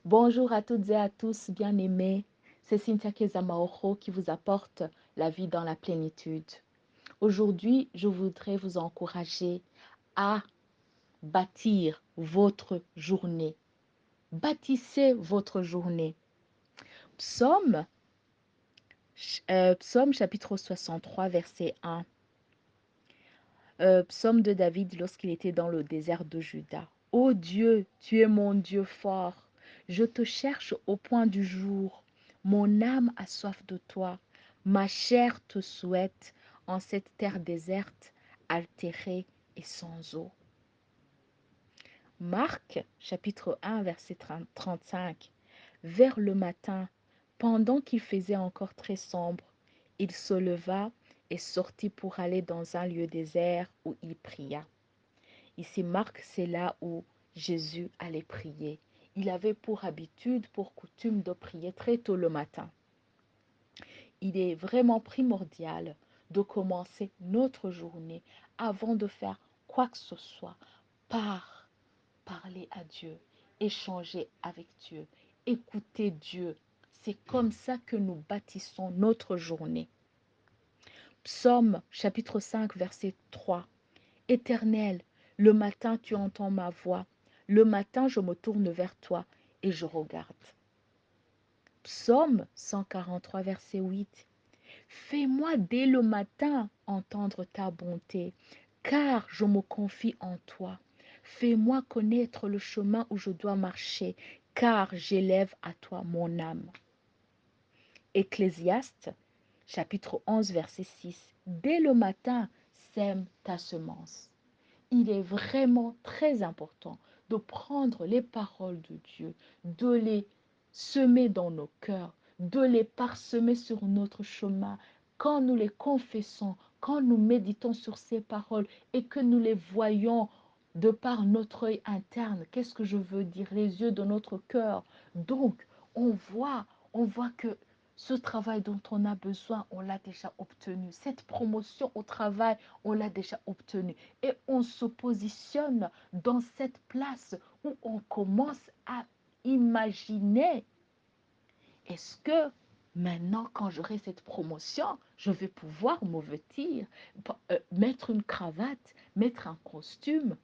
Bonjour à toutes et à tous, bien-aimés. C'est Cynthia Kezamaoro qui vous apporte la vie dans la plénitude. Aujourd'hui, je voudrais vous encourager à bâtir votre journée. Bâtissez votre journée. Psaume, Psaume chapitre 63, verset 1. Psaume de David lorsqu'il était dans le désert de Juda. Ô Dieu, tu es mon Dieu fort. Je te cherche au point du jour. Mon âme a soif de toi. Ma chair te souhaite en cette terre déserte, altérée et sans eau. Marc, chapitre 1, verset 35. Vers le matin, pendant qu'il faisait encore très sombre, il se leva et sortit pour aller dans un lieu désert où il pria. Ici, Marc, c'est là où Jésus allait prier. Il avait pour habitude, pour coutume de prier très tôt le matin. Il est vraiment primordial de commencer notre journée avant de faire quoi que ce soit par parler à Dieu, échanger avec Dieu, écouter Dieu. C'est comme ça que nous bâtissons notre journée. Psaume chapitre 5, verset 3. Éternel, le matin tu entends ma voix. Le matin je me tourne vers toi et je regarde. Psaume 143, verset 8. Fais-moi dès le matin entendre ta bonté, car je me confie en toi. Fais-moi connaître le chemin où je dois marcher, car j'élève à toi mon âme. Ecclésiaste, chapitre 11, verset 6. Dès le matin, sème ta semence. Il est vraiment très important de prendre les paroles de Dieu, de les semer dans nos cœurs, de les parsemer sur notre chemin. Quand nous les confessons, quand nous méditons sur ces paroles et que nous les voyons de par notre œil interne, qu'est-ce que je veux dire, les yeux de notre cœur. Donc, on voit que ce travail dont on a besoin, on l'a déjà obtenu. Cette promotion au travail, on l'a déjà obtenue. Et on se positionne dans cette place où on commence à imaginer, est-ce que maintenant, quand j'aurai cette promotion, je vais pouvoir me vêtir, mettre une cravate, mettre un costume,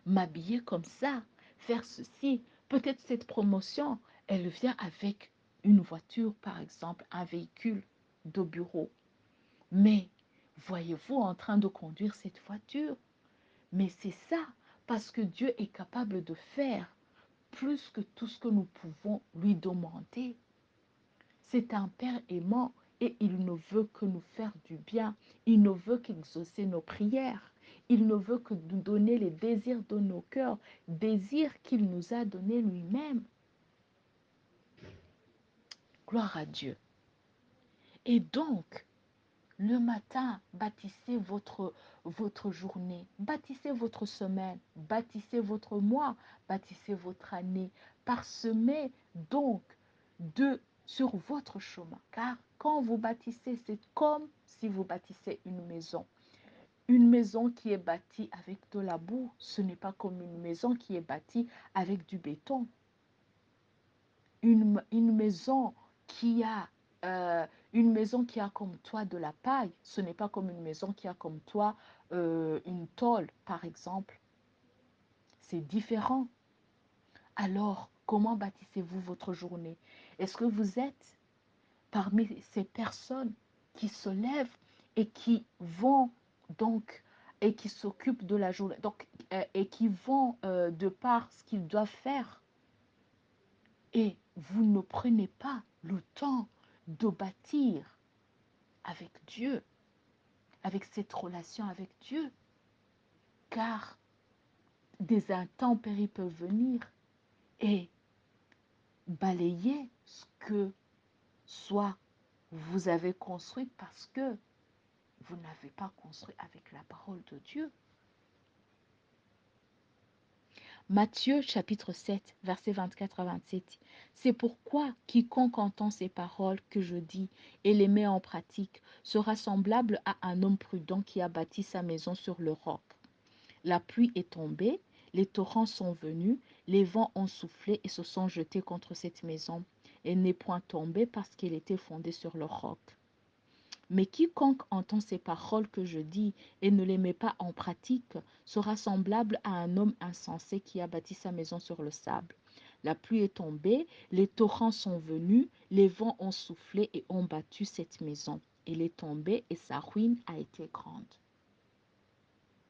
m'habiller comme ça, faire ceci. Peut-être cette promotion, elle vient avec une voiture, par exemple, un véhicule de bureau. Mais voyez-vous en train de conduire cette voiture? Mais c'est ça, parce que Dieu est capable de faire plus que tout ce que nous pouvons lui demander. C'est un Père aimant et il ne veut que nous faire du bien. Il ne veut qu'exaucer nos prières. Il ne veut que nous donner les désirs de nos cœurs, désirs qu'il nous a donnés lui-même. Gloire à Dieu. Et donc, le matin, bâtissez votre journée, bâtissez votre semaine, bâtissez votre mois, bâtissez votre année. Parsemez donc sur votre chemin. Car quand vous bâtissez, c'est comme si vous bâtissez une maison. Une maison qui est bâtie avec de la boue, ce n'est pas comme une maison qui est bâtie avec du béton. Une maison qui a une maison qui a comme toit de la paille, ce n'est pas comme une maison qui a comme toit une tôle, par exemple. C'est différent. Alors, comment bâtissez-vous votre journée? Est-ce que vous êtes parmi ces personnes qui se lèvent et qui vont donc et qui s'occupent de la journée donc, et qui vont de par ce qu'ils doivent faire et vous ne prenez pas le temps de bâtir avec Dieu, avec cette relation avec Dieu, car des intempéries peuvent venir et balayer ce que soit vous avez construit parce que vous n'avez pas construit avec la parole de Dieu. Matthieu chapitre 7, versets 24 à 27. C'est pourquoi quiconque entend ces paroles que je dis et les met en pratique sera semblable à un homme prudent qui a bâti sa maison sur le roc. La pluie est tombée, les torrents sont venus, les vents ont soufflé et se sont jetés contre cette maison. Elle n'est point tombée parce qu'elle était fondée sur le roc. Mais quiconque entend ces paroles que je dis et ne les met pas en pratique sera semblable à un homme insensé qui a bâti sa maison sur le sable. La pluie est tombée, les torrents sont venus, les vents ont soufflé et ont battu cette maison. Elle est tombée et sa ruine a été grande.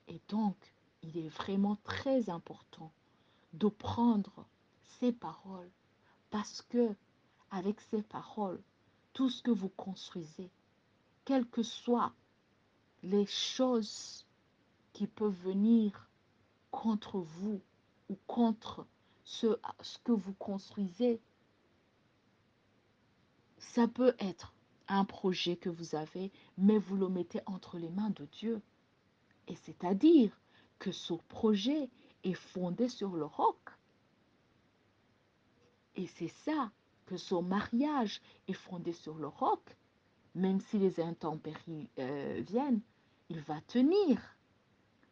Et donc, il est vraiment très important de prendre ces paroles parce que avec ces paroles, tout ce que vous construisez, quelles que soient les choses qui peuvent venir contre vous ou contre ce que vous construisez, ça peut être un projet que vous avez, mais vous le mettez entre les mains de Dieu. Et c'est-à-dire que ce projet est fondé sur le roc. Et c'est ça, que son mariage est fondé sur le roc. Même si les intempéries viennent, il va tenir.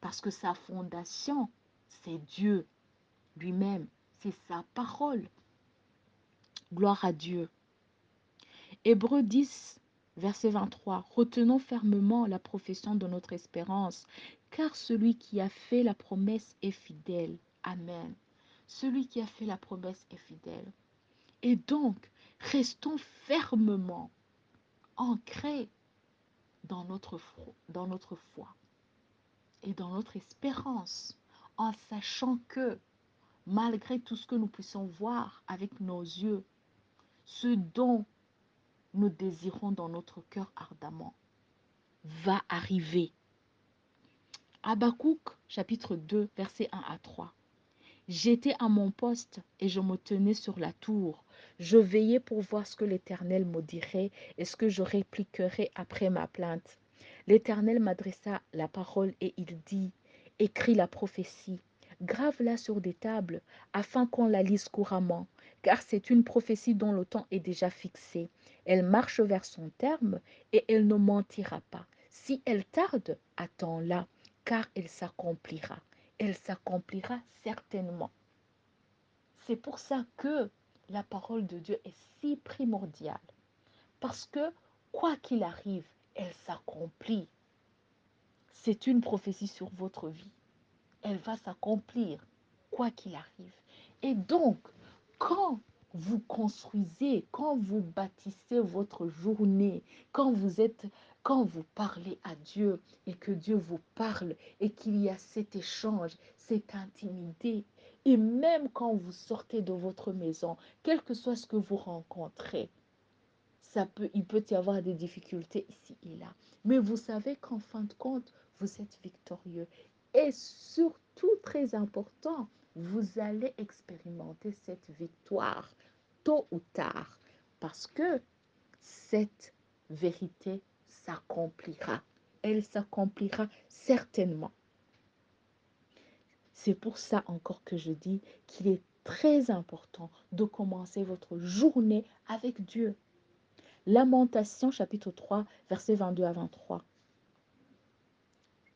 Parce que sa fondation, c'est Dieu lui-même. C'est sa parole. Gloire à Dieu. Hébreux 10, verset 23. Retenons fermement la profession de notre espérance, car celui qui a fait la promesse est fidèle. Amen. Celui qui a fait la promesse est fidèle. Et donc, restons fermement ancrés dans notre foi et dans notre espérance, en sachant que malgré tout ce que nous puissions voir avec nos yeux, ce dont nous désirons dans notre cœur ardemment va arriver. Habakkuk, chapitre 2, versets 1 à 3. J'étais à mon poste et je me tenais sur la tour. Je veillais pour voir ce que l'Éternel me dirait et ce que je répliquerais après ma plainte. L'Éternel m'adressa la parole et il dit, écris la prophétie, grave-la sur des tables afin qu'on la lise couramment, car c'est une prophétie dont le temps est déjà fixé. Elle marche vers son terme et elle ne mentira pas. Si elle tarde, attends-la, car elle s'accomplira. Elle s'accomplira certainement. C'est pour ça que la parole de Dieu est si primordiale. Parce que, quoi qu'il arrive, elle s'accomplit. C'est une prophétie sur votre vie. Elle va s'accomplir, quoi qu'il arrive. Et donc, quand vous construisez, quand vous bâtissez votre journée, quand vous parlez à Dieu et que Dieu vous parle et qu'il y a cet échange, cette intimité, et même quand vous sortez de votre maison, quel que soit ce que vous rencontrez, il peut y avoir des difficultés ici et là. Mais vous savez qu'en fin de compte, vous êtes victorieux. Et surtout, très important, vous allez expérimenter cette victoire tôt ou tard. Parce que cette vérité s'accomplira. Elle s'accomplira certainement. C'est pour ça encore que je dis qu'il est très important de commencer votre journée avec Dieu. Lamentation chapitre 3, versets 22 à 23.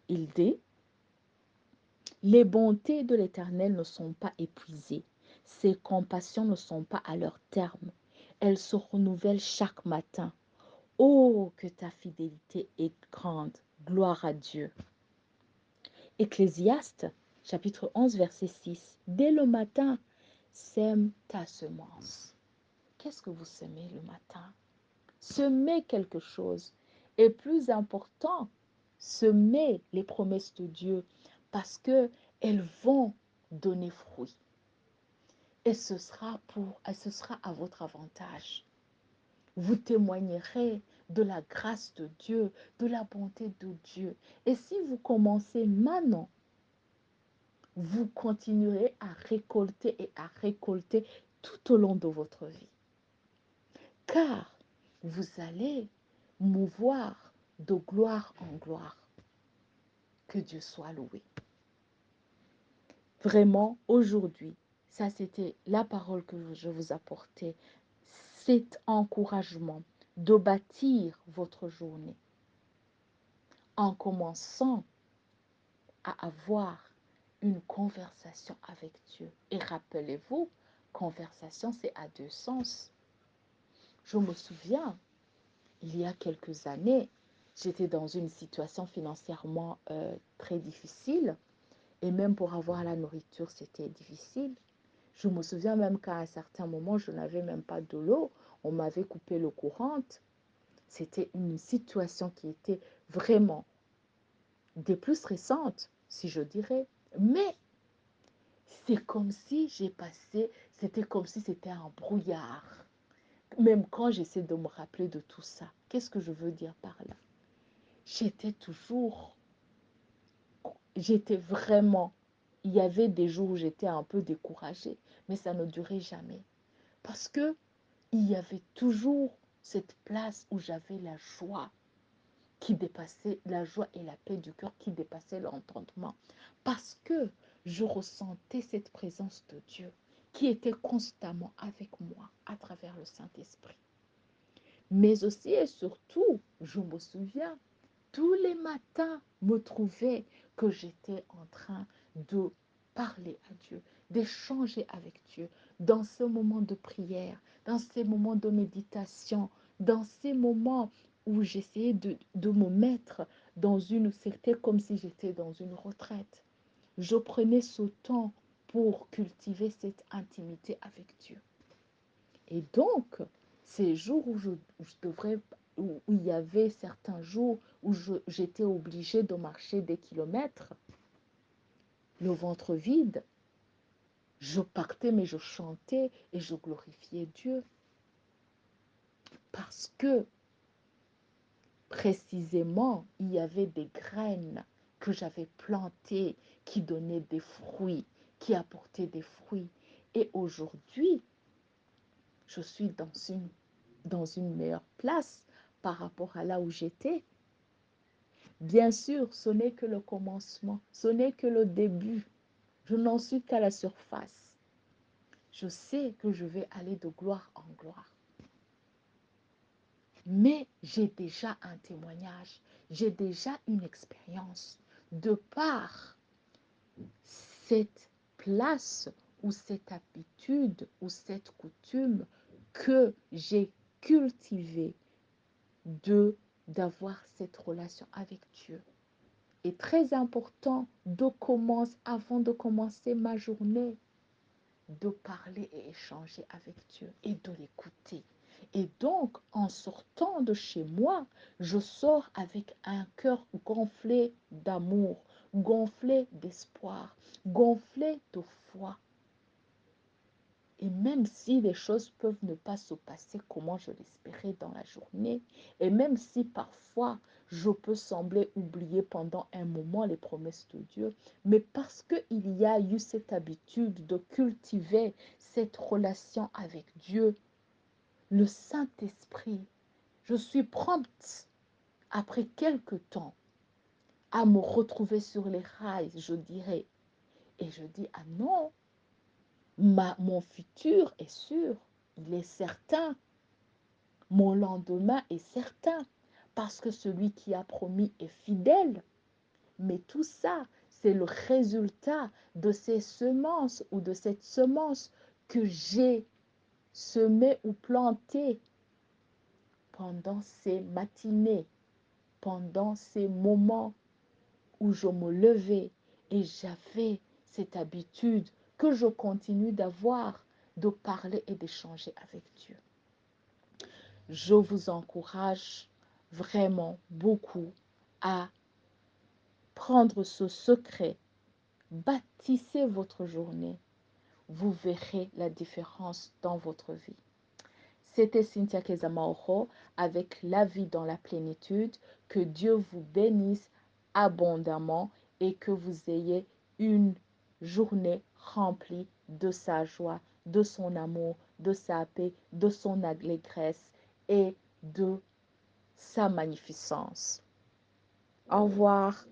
Il dit, les bontés de l'Éternel ne sont pas épuisées, ses compassions ne sont pas à leur terme, elles se renouvellent chaque matin. Oh, que ta fidélité est grande, gloire à Dieu. Ecclésiaste chapitre 11, verset 6. Dès le matin, sème ta semence. Qu'est-ce que vous semez le matin? Semer quelque chose. Et plus important, semer les promesses de Dieu parce que elles vont donner fruit. Et ce sera à votre avantage. Vous témoignerez de la grâce de Dieu, de la bonté de Dieu. Et si vous commencez maintenant, vous continuerez à récolter et à récolter tout au long de votre vie. Car vous allez mouvoir de gloire en gloire. Que Dieu soit loué. Vraiment, aujourd'hui, ça c'était la parole que je vous apportais. Cet encouragement de bâtir votre journée en commençant à avoir une conversation avec Dieu. Et rappelez-vous, conversation, c'est à deux sens. Je me souviens, il y a quelques années, j'étais dans une situation financièrement très difficile. Et même pour avoir la nourriture, c'était difficile. Je me souviens même qu'à un certain moment, je n'avais même pas de l'eau. On m'avait coupé l'eau courante. C'était une situation qui était vraiment des plus stressantes, si je dirais. Mais c'est comme si j'ai passé, c'était comme si c'était un brouillard. Même quand j'essaie de me rappeler de tout ça, qu'est-ce que je veux dire par là? J'étais toujours, j'étais vraiment, il y avait des jours où j'étais un peu découragée, mais ça ne durait jamais. Parce que il y avait toujours cette place où j'avais la joie qui dépassait, la joie et la paix du cœur qui dépassaient l'entendement. Parce que je ressentais cette présence de Dieu qui était constamment avec moi à travers le Saint-Esprit. Mais aussi et surtout, je me souviens, tous les matins me trouvaient que j'étais en train de parler à Dieu, d'échanger avec Dieu, dans ce moment de prière, dans ces moments de méditation, dans ces moments où j'essayais de me mettre dans une, c'était comme si j'étais dans une retraite. Je prenais ce temps pour cultiver cette intimité avec Dieu. Et donc, ces jours où je devrais, où il y avait certains jours où j'étais obligée de marcher des kilomètres, le ventre vide, je partais, mais je chantais et je glorifiais Dieu. Parce que, précisément, il y avait des graines que j'avais plantées qui donnaient des fruits, qui apportaient des fruits. Et aujourd'hui, je suis dans une meilleure place par rapport à là où j'étais. Bien sûr, ce n'est que le commencement, ce n'est que le début. Je n'en suis qu'à la surface. Je sais que je vais aller de gloire en gloire. Mais j'ai déjà un témoignage, j'ai déjà une expérience de par cette place ou cette habitude ou cette coutume que j'ai cultivée de d'avoir cette relation avec Dieu. Est très important avant de commencer ma journée, de parler et échanger avec Dieu et de l'écouter. Et donc, en sortant de chez moi, je sors avec un cœur gonflé d'amour, gonflé d'espoir, gonflé de foi. Et même si les choses peuvent ne pas se passer comment je l'espérais dans la journée, et même si parfois je peux sembler oublier pendant un moment les promesses de Dieu, mais parce qu'il y a eu cette habitude de cultiver cette relation avec Dieu, le Saint-Esprit, je suis prompte, après quelque temps, à me retrouver sur les rails, je dirais. Et je dis, ah non, mon futur est sûr, il est certain. Mon lendemain est certain parce que celui qui a promis est fidèle. Mais tout ça, c'est le résultat de ces semences ou de cette semence que j'ai semée ou plantée pendant ces matinées, pendant ces moments où je me levais et j'avais cette habitude que je continue d'avoir de parler et d'échanger avec Dieu. Je vous encourage vraiment beaucoup à prendre ce secret. Bâtissez votre journée. Vous verrez la différence dans votre vie. C'était Cynthia Kezamaoro avec La vie dans la plénitude. Que Dieu vous bénisse abondamment et que vous ayez une journée remplie de sa joie, de son amour, de sa paix, de son allégresse et de sa magnificence. Au revoir.